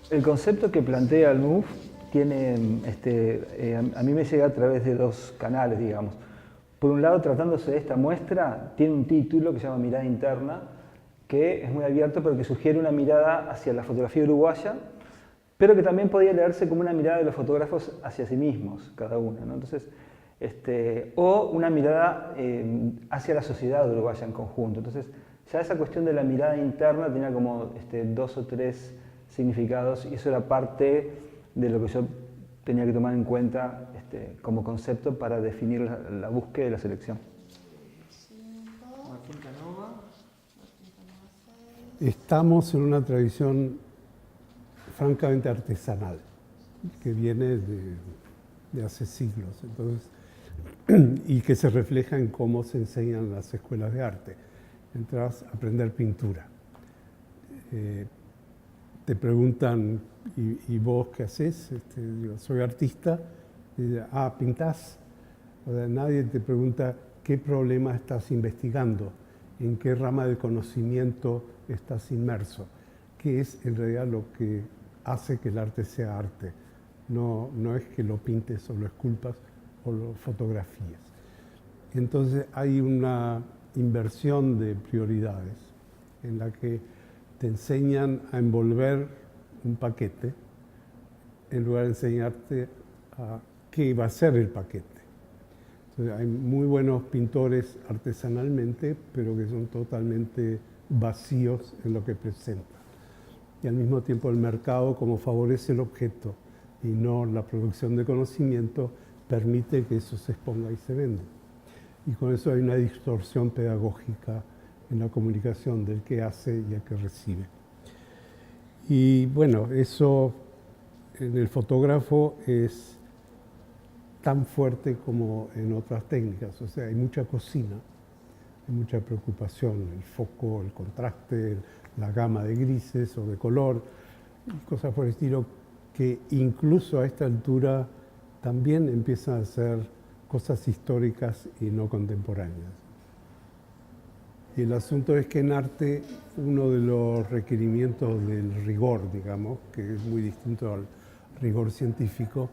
El concepto que plantea el MOOC tiene, a mí me llega a través de dos canales, digamos. Por un lado, tratándose de esta muestra, tiene un título que se llama Mirada Interna, que es muy abierto, pero que sugiere una mirada hacia la fotografía uruguaya, pero que también podía leerse como una mirada de los fotógrafos hacia sí mismos, cada uno, ¿no? Entonces, o una mirada hacia la sociedad uruguaya en conjunto. Entonces, ya esa cuestión de la mirada interna tenía como dos o tres significados y eso era parte de lo que yo tenía que tomar en cuenta como concepto para definir la búsqueda y la selección. Martín Canova. Estamos en una tradición francamente artesanal, que viene de hace siglos, entonces, y que se refleja en cómo se enseñan en las escuelas de arte. Entras a aprender pintura. Te preguntan, ¿y vos qué haces? Digo, soy artista. Y, ¿pintás? O sea, nadie te pregunta qué problema estás investigando, en qué rama de conocimiento estás inmerso, qué es en realidad lo que hace que el arte sea arte. No es que lo pintes o lo esculpas o lo fotografías. Entonces hay una inversión de prioridades en la que te enseñan a envolver un paquete en lugar de enseñarte a qué va a ser el paquete. Entonces, hay muy buenos pintores artesanalmente, pero que son totalmente vacíos en lo que presentan. Y al mismo tiempo el mercado, como favorece el objeto y no la producción de conocimiento, permite que eso se exponga y se venda. Y con eso hay una distorsión pedagógica en la comunicación del que hace y el que recibe. Y bueno, eso en el fotógrafo es tan fuerte como en otras técnicas. O sea, hay mucha cocina, hay mucha preocupación, el foco, el contraste, la gama de grises o de color, cosas por el estilo, que incluso a esta altura también empiezan a ser cosas históricas y no contemporáneas. Y el asunto es que en arte uno de los requerimientos del rigor, digamos, que es muy distinto al rigor científico,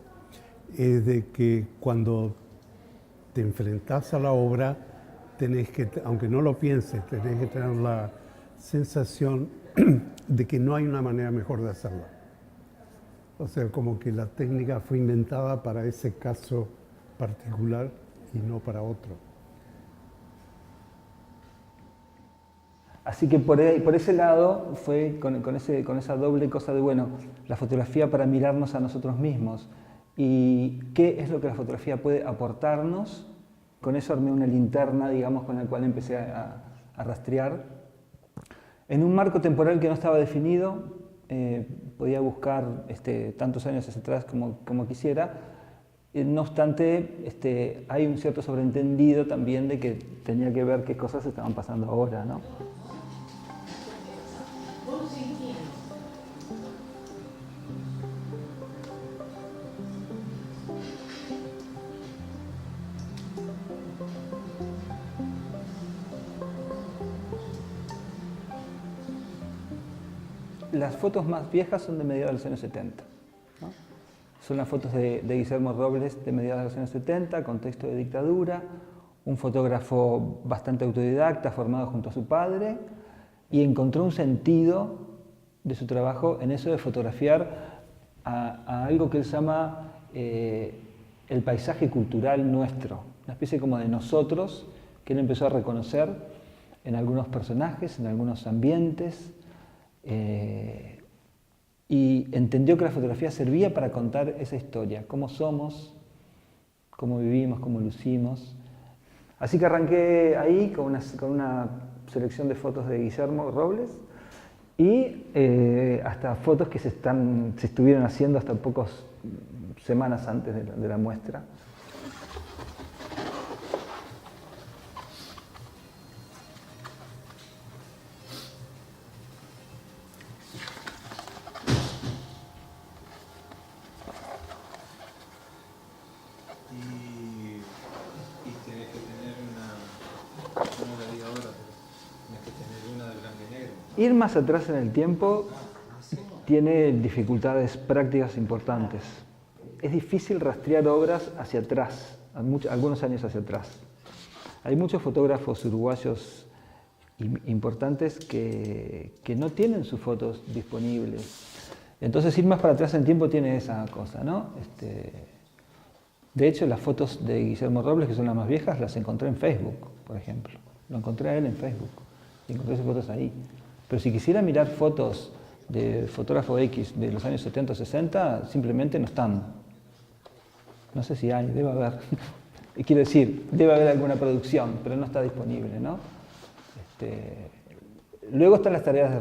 es de que cuando te enfrentás a la obra, tenés que, aunque no lo pienses, tenés que tener la sensación de que no hay una manera mejor de hacerlo. O sea, como que la técnica fue inventada para ese caso particular y no para otro. Así que por ese lado fue con esa doble cosa de, bueno, la fotografía para mirarnos a nosotros mismos y qué es lo que la fotografía puede aportarnos. Con eso armé una linterna, digamos, con la cual empecé a rastrear. En un marco temporal que no estaba definido, podía buscar tantos años hacia atrás como quisiera. No obstante, hay un cierto sobreentendido también de que tenía que ver qué cosas estaban pasando ahora, ¿no? Las fotos más viejas son de mediados de los años 70. ¿No? Son las fotos de Guillermo Robles de mediados de los años 70, contexto de dictadura, un fotógrafo bastante autodidacta, formado junto a su padre, y encontró un sentido de su trabajo en eso de fotografiar a algo que él llama el paisaje cultural nuestro, una especie como de nosotros que él empezó a reconocer en algunos personajes, en algunos ambientes, y entendió que la fotografía servía para contar esa historia, cómo somos, cómo vivimos, cómo lucimos. Así que arranqué ahí con una selección de fotos de Guillermo Robles y hasta fotos que se estuvieron haciendo hasta pocas semanas antes de la muestra. Ir más atrás en el tiempo tiene dificultades prácticas importantes. Es difícil rastrear obras hacia atrás, algunos años hacia atrás. Hay muchos fotógrafos uruguayos importantes que no tienen sus fotos disponibles. Entonces ir más para atrás en tiempo tiene esa cosa, ¿no? De hecho, las fotos de Guillermo Robles, que son las más viejas, las encontré en Facebook, por ejemplo. Lo encontré a él en Facebook y encontré sus fotos ahí. Pero si quisiera mirar fotos de fotógrafo X de los años 70 o 60, simplemente no están. No sé si hay, debe haber. Quiero decir, debe haber alguna producción, pero no está disponible, ¿no? Luego están las tareas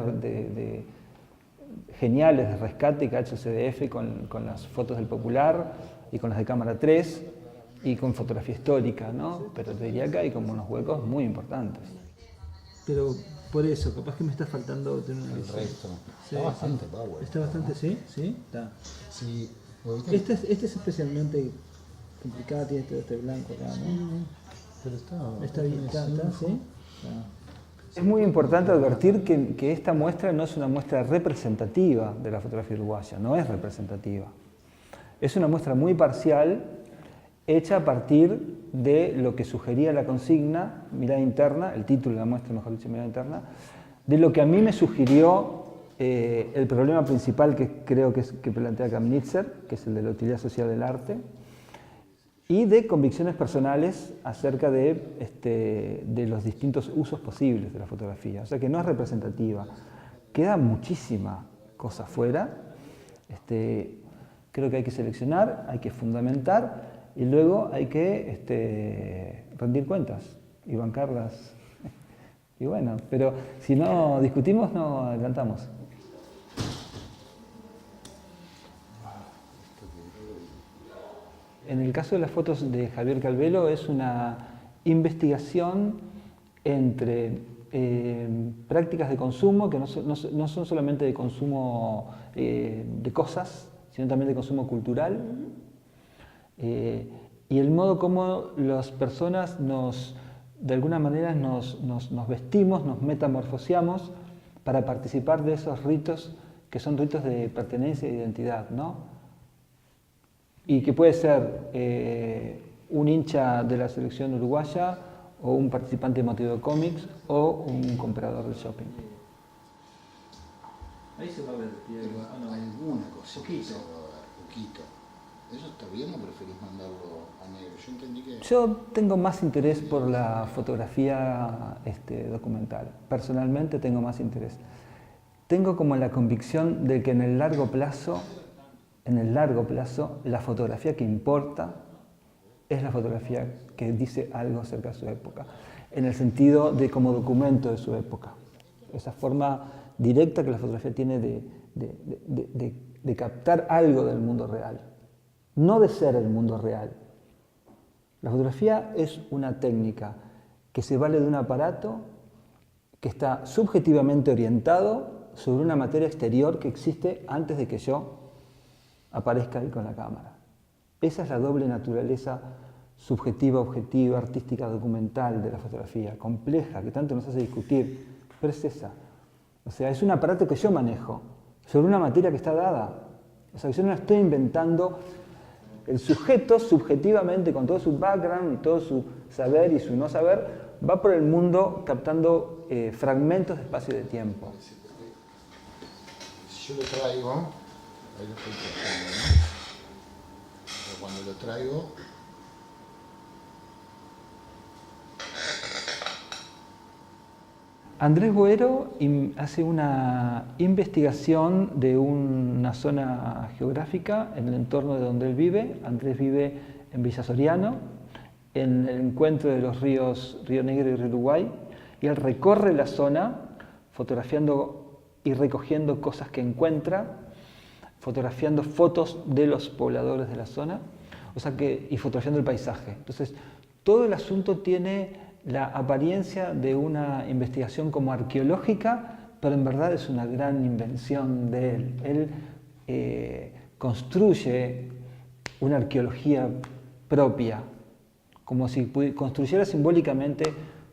geniales de rescate que ha hecho CDF con las fotos del Popular y con las de cámara 3 y con fotografía histórica, ¿no? Pero te diría que hay como unos huecos muy importantes. Pero por eso, capaz que me está faltando tener una visión. El resto. Sí, Está bastante power. Está bastante, ¿sí? ¿Sí? Está. Sí. Este es especialmente complicado, tiene este blanco acá, ¿no? Pero Está bien, está, ¿sí? Es muy importante advertir que esta muestra no es una muestra representativa de la fotografía uruguaya, no es representativa. Es una muestra muy parcial, hecha a partir de lo que sugería la consigna, mirada interna, el título de la muestra, mejor dicho, mirada interna, de lo que a mí me sugirió el problema principal que creo que plantea Kamenitzer, que es el de la utilidad social del arte, y de convicciones personales acerca de los distintos usos posibles de la fotografía. O sea que no es representativa. Queda muchísima cosa fuera. Creo que hay que seleccionar, hay que fundamentar y luego hay que rendir cuentas y bancarlas. Y bueno, pero si no discutimos, no adelantamos. En el caso de las fotos de Javier Calvelo es una investigación entre prácticas de consumo, que no son solamente de consumo de cosas, sino también de consumo cultural, y el modo como las personas de alguna manera nos vestimos, nos metamorfoseamos para participar de esos ritos que son ritos de pertenencia e identidad, ¿no? Y que puede ser un hincha de la selección uruguaya o un participante de Motivo de Cómics o un comprador del shopping. Ahí se va a ver alguna cosa. Poquito. ¿Eso está bien o preferís mandarlo a negro? Yo entendí que... Yo tengo más interés por la fotografía documental. Personalmente tengo más interés. Tengo como la convicción de que en el largo plazo, la fotografía que importa es la fotografía que dice algo acerca de su época, en el sentido de como documento de su época. Esa forma directa que la fotografía tiene de captar algo del mundo real, no de ser el mundo real. La fotografía es una técnica que se vale de un aparato que está subjetivamente orientado sobre una materia exterior que existe antes de que yo aparezca ahí con la cámara. Esa es la doble naturaleza subjetiva, objetiva, artística, documental de la fotografía, compleja, que tanto nos hace discutir, pero es esa. O sea, es un aparato que yo manejo sobre una materia que está dada. O sea, yo no estoy inventando. El sujeto, subjetivamente, con todo su background y todo su saber y su no saber, va por el mundo captando fragmentos de espacio y de tiempo. Si yo lo traigo, ahí lo estoy tratando, ¿no? Pero cuando lo traigo... Andrés Boero hace una investigación de una zona geográfica en el entorno de donde él vive. Andrés vive en Villa Soriano, en el encuentro de los ríos Río Negro y Río Uruguay, y él recorre la zona fotografiando y recogiendo cosas que encuentra, fotografiando fotos de los pobladores de la zona, y fotografiando el paisaje. Entonces, todo el asunto tiene la apariencia de una investigación como arqueológica, pero en verdad es una gran invención de él. Él construye una arqueología propia, como si construyera simbólicamente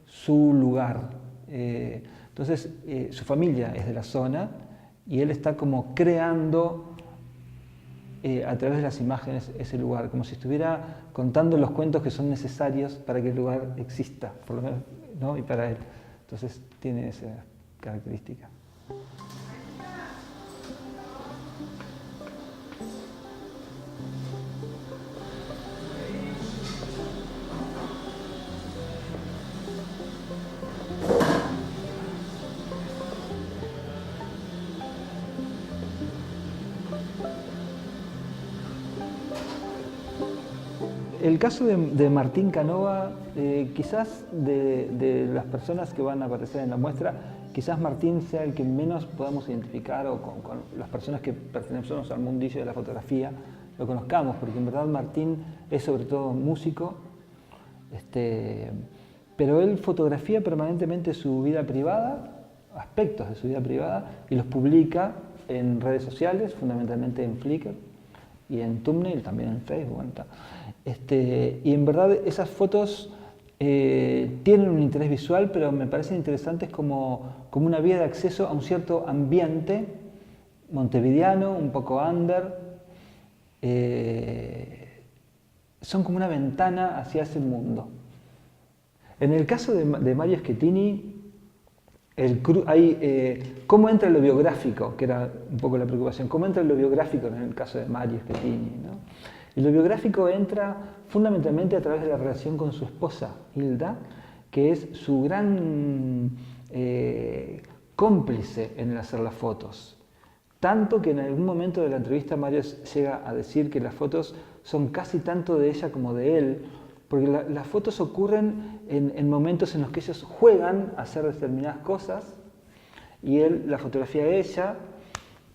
su lugar. Entonces, su familia es de la zona y él está como creando a través de las imágenes ese lugar, como si estuviera contando los cuentos que son necesarios para que el lugar exista, por lo menos, ¿no? Y para él. Entonces tiene esa característica. El caso de Martín Canova, quizás de las personas que van a aparecer en la muestra, quizás Martín sea el que menos podamos identificar, o con las personas que pertenecemos al mundillo de la fotografía lo conozcamos, porque en verdad Martín es sobre todo músico, pero él fotografía permanentemente su vida privada, aspectos de su vida privada, y los publica en redes sociales, fundamentalmente en Flickr y en Thumbnail, también en Facebook. Bueno, y en verdad esas fotos tienen un interés visual, pero me parecen interesantes como una vía de acceso a un cierto ambiente montevideano, un poco under. Son como una ventana hacia ese mundo. En el caso de Mario Schettini, ¿cómo entra en lo biográfico? Que era un poco la preocupación. ¿Cómo entra en lo biográfico en el caso de Mario Schettini, ¿no? Y lo biográfico entra fundamentalmente a través de la relación con su esposa, Hilda, que es su gran cómplice en el hacer las fotos. Tanto que en algún momento de la entrevista Mario llega a decir que las fotos son casi tanto de ella como de él, porque las fotos ocurren en momentos en los que ellos juegan a hacer determinadas cosas y él la fotografía a ella,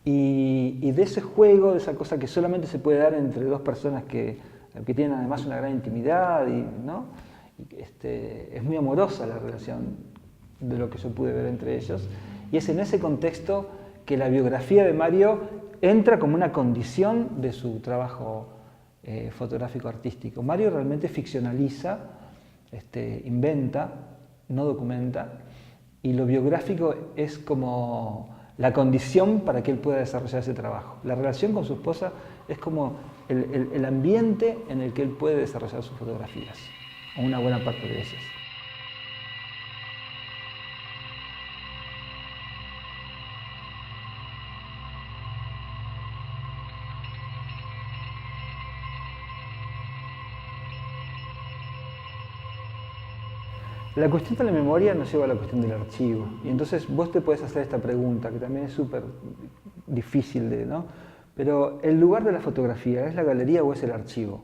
y de ese juego, de esa cosa que solamente se puede dar entre dos personas que tienen además una gran intimidad, ¿no? Es muy amorosa la relación de lo que yo pude ver entre ellos, y es en ese contexto que la biografía de Mario entra como una condición de su trabajo fotográfico artístico. Mario realmente ficcionaliza, inventa, no documenta, y lo biográfico es como la condición para que él pueda desarrollar ese trabajo. La relación con su esposa es como el ambiente en el que él puede desarrollar sus fotografías, o una buena parte de ellas. La cuestión de la memoria nos lleva a la cuestión del archivo. Y entonces vos te podés hacer esta pregunta, que también es súper difícil de, ¿no? Pero ¿el lugar de la fotografía es la galería o es el archivo?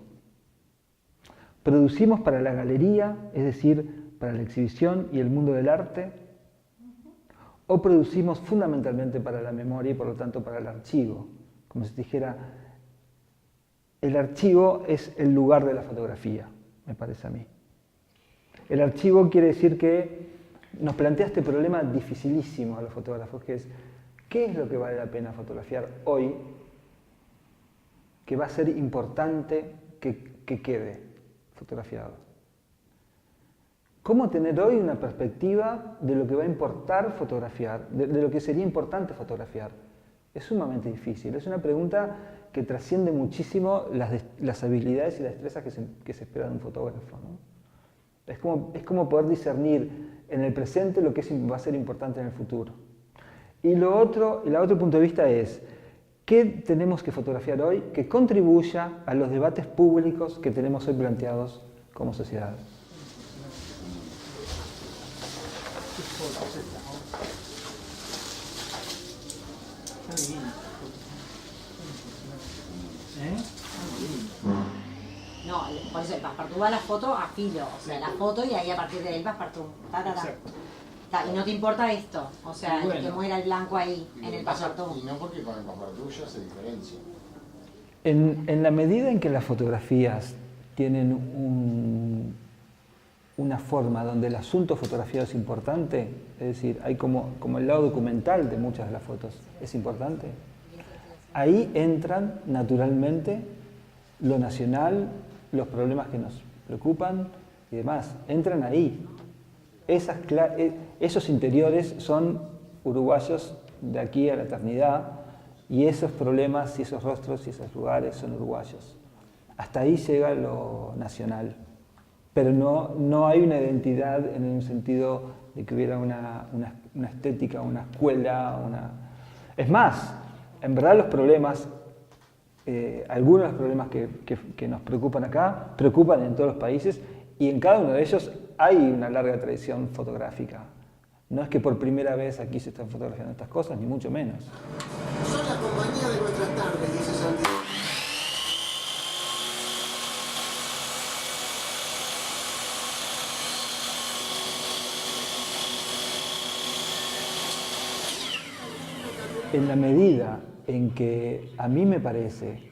¿Producimos para la galería, es decir, para la exhibición y el mundo del arte? ¿O producimos fundamentalmente para la memoria y por lo tanto para el archivo? Como si dijera, el archivo es el lugar de la fotografía, me parece a mí. El archivo quiere decir que nos plantea este problema dificilísimo a los fotógrafos, que es, ¿qué es lo que vale la pena fotografiar hoy que va a ser importante que quede fotografiado? ¿Cómo tener hoy una perspectiva de lo que va a importar fotografiar, de lo que sería importante fotografiar? Es sumamente difícil, es una pregunta que trasciende muchísimo las habilidades y las destrezas que se espera de un fotógrafo, ¿no? Es como poder discernir en el presente lo que va a ser importante en el futuro. Y el otro punto de vista es, ¿qué tenemos que fotografiar hoy que contribuya a los debates públicos que tenemos hoy planteados como sociedad? No, por eso el passepartout va a la foto a filo, o sea, la foto y ahí a partir de ahí el passepartout. Y no te importa esto, o sea, bueno, que muera el blanco ahí, en el passepartout. Y no porque con el passepartout ya se diferencia. En la medida en que las fotografías tienen una forma donde el asunto fotografiado es importante, es decir, hay como el lado documental de muchas de las fotos es importante, ahí entran naturalmente lo nacional, los problemas que nos preocupan y demás, entran ahí. Esos interiores son uruguayos de aquí a la eternidad, y esos problemas y esos rostros y esos lugares son uruguayos. Hasta ahí llega lo nacional, pero no hay una identidad en un sentido de que hubiera una estética, una escuela, Es más, en verdad los problemas, algunos de los problemas que nos preocupan acá, preocupan en todos los países, y en cada uno de ellos hay una larga tradición fotográfica. No es que por primera vez aquí se están fotografiando estas cosas, ni mucho menos. Son la compañía de nuestras tardes, dice Santiago. En la medida en que a mí me parece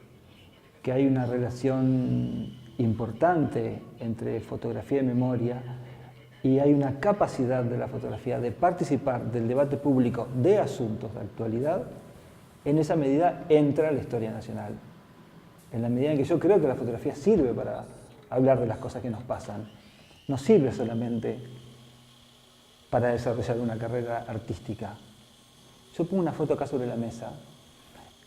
que hay una relación importante entre fotografía y memoria, y hay una capacidad de la fotografía de participar del debate público de asuntos de actualidad, en esa medida entra la historia nacional. En la medida en que yo creo que la fotografía sirve para hablar de las cosas que nos pasan, no sirve solamente para desarrollar una carrera artística. Yo pongo una foto acá sobre la mesa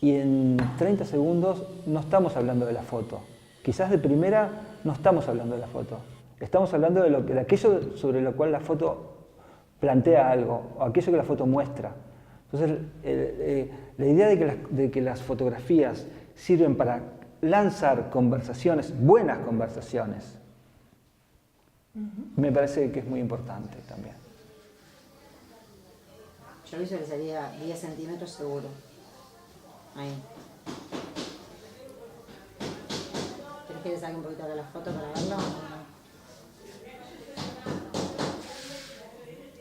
y en 30 segundos no estamos hablando de la foto. Quizás de primera no estamos hablando de la foto. Estamos hablando de aquello sobre lo cual la foto plantea algo, o aquello que la foto muestra. Entonces, la idea de que las fotografías sirven para lanzar conversaciones, buenas conversaciones, me parece que es muy importante también. Yo visualizaría 10 centímetros seguro. Ahí. ¿Querés que le saque un poquito de la foto para verlo?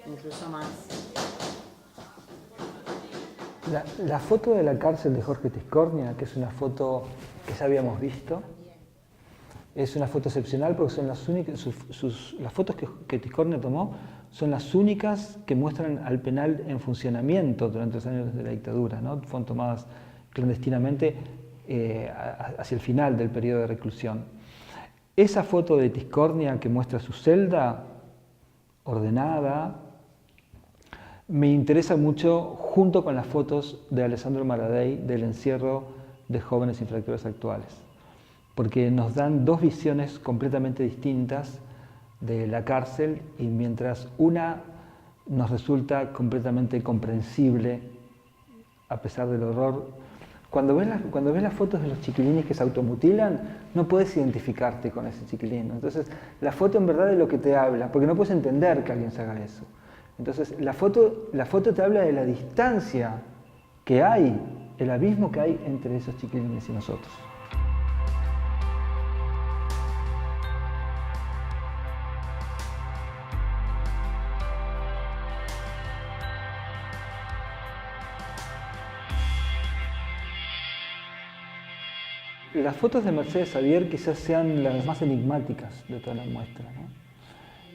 Incluso más. La foto de la cárcel de Jorge Tiscornia, que es una foto que ya habíamos visto, es una foto excepcional porque son las únicas, las fotos que Tiscornia tomó son las únicas que muestran al penal en funcionamiento durante los años de la dictadura, ¿no? Fueron tomadas clandestinamente hacia el final del periodo de reclusión. Esa foto de Tiscornia que muestra su celda ordenada, me interesa mucho junto con las fotos de Alessandro Maradei del encierro de jóvenes infractores actuales, porque nos dan dos visiones completamente distintas de la cárcel, y mientras una nos resulta completamente comprensible a pesar del horror, cuando ves las fotos de los chiquilines que se automutilan, no puedes identificarte con ese chiquilín. Entonces, la foto en verdad es lo que te habla, porque no puedes entender que alguien se haga eso. Entonces, la foto te habla de la distancia que hay, el abismo que hay entre esos chiquilines y nosotros. Las fotos de Mercedes Xavier quizás sean las más enigmáticas de toda la muestra, ¿no?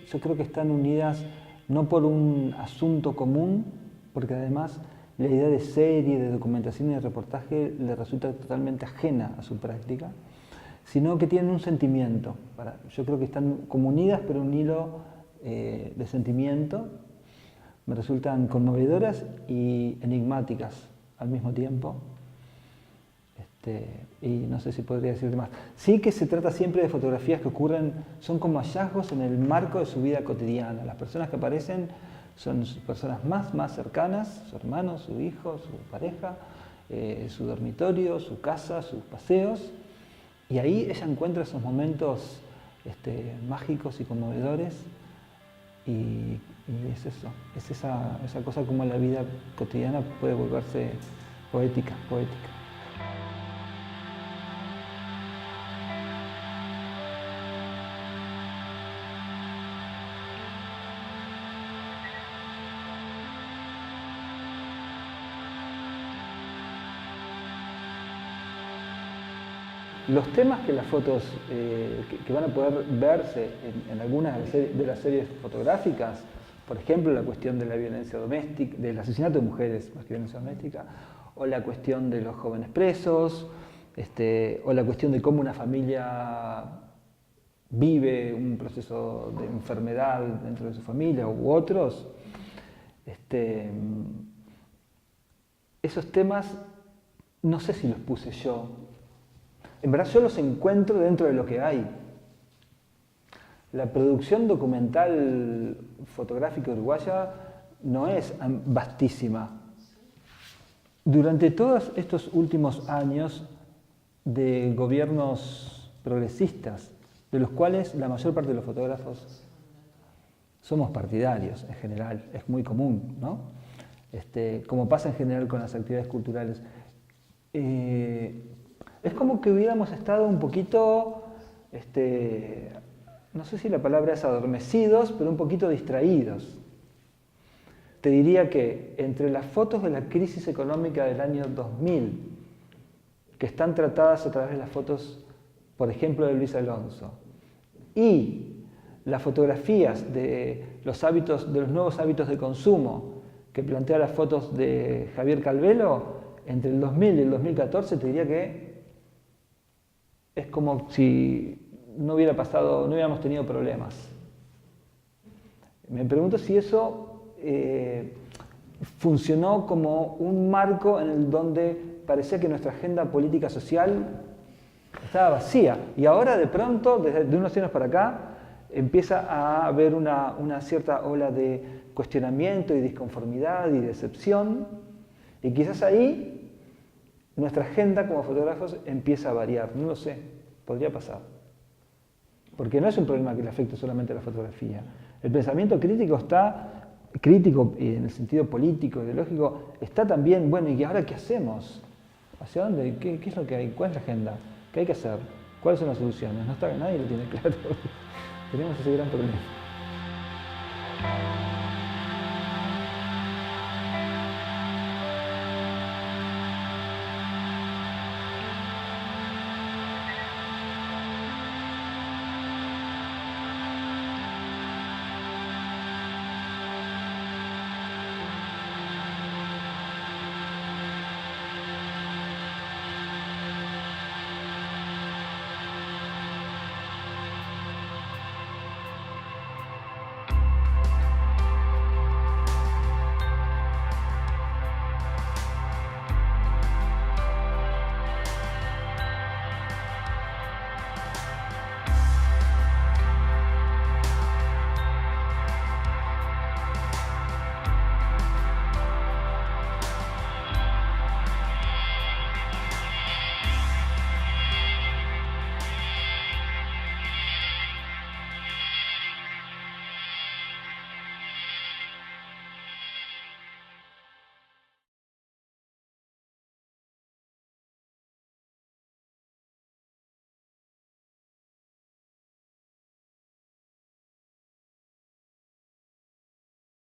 Yo creo que están unidas no por un asunto común, porque además la idea de serie, de documentación y de reportaje le resulta totalmente ajena a su práctica, sino que tienen un sentimiento. Yo creo que están como unidas, pero un hilo de sentimiento. Me resultan conmovedoras y enigmáticas al mismo tiempo. Y no sé si podría decirte más. Sí que se trata siempre de fotografías que ocurren, son como hallazgos en el marco de su vida cotidiana. Las personas que aparecen son personas más cercanas, su hermano, su hijo, su pareja, su dormitorio, su casa, sus paseos. Y ahí ella encuentra esos momentos mágicos y conmovedores. Y es eso, es esa cosa como la vida cotidiana puede volverse poética. Los temas que las fotos, que van a poder verse en algunas de las series fotográficas, por ejemplo, la cuestión de la violencia doméstica, del asesinato de mujeres más que violencia doméstica, o la cuestión de los jóvenes presos, o la cuestión de cómo una familia vive un proceso de enfermedad dentro de su familia u otros, esos temas no sé si los puse yo. En verdad yo los encuentro dentro de lo que hay. La producción documental fotográfica uruguaya no es vastísima. Durante todos estos últimos años de gobiernos progresistas, de los cuales la mayor parte de los fotógrafos somos partidarios en general, es muy común, ¿no? Como pasa en general con las actividades culturales. Es como que hubiéramos estado un poquito, no sé si la palabra es adormecidos, pero un poquito distraídos. Te diría que entre las fotos de la crisis económica del año 2000, que están tratadas a través de las fotos, por ejemplo, de Luis Alonso, y las fotografías de los nuevos hábitos de consumo que plantea las fotos de Javier Calvelo, entre el 2000 y el 2014 te diría que es como si no hubiéramos tenido problemas. Me pregunto si eso funcionó como un marco en el donde parecía que nuestra agenda política social estaba vacía. Y ahora de pronto, de unos años para acá, empieza a haber una cierta ola de cuestionamiento y disconformidad y decepción. Y quizás ahí nuestra agenda como fotógrafos empieza a variar. No lo sé, podría pasar. Porque no es un problema que le afecte solamente a la fotografía. El pensamiento crítico está, crítico en el sentido político, ideológico, está también, bueno, ¿y ahora qué hacemos? ¿Hacia dónde? ¿Qué es lo que hay? ¿Cuál es la agenda? ¿Qué hay que hacer? ¿Cuáles son las soluciones? No está, nadie lo tiene claro. Tenemos ese gran problema.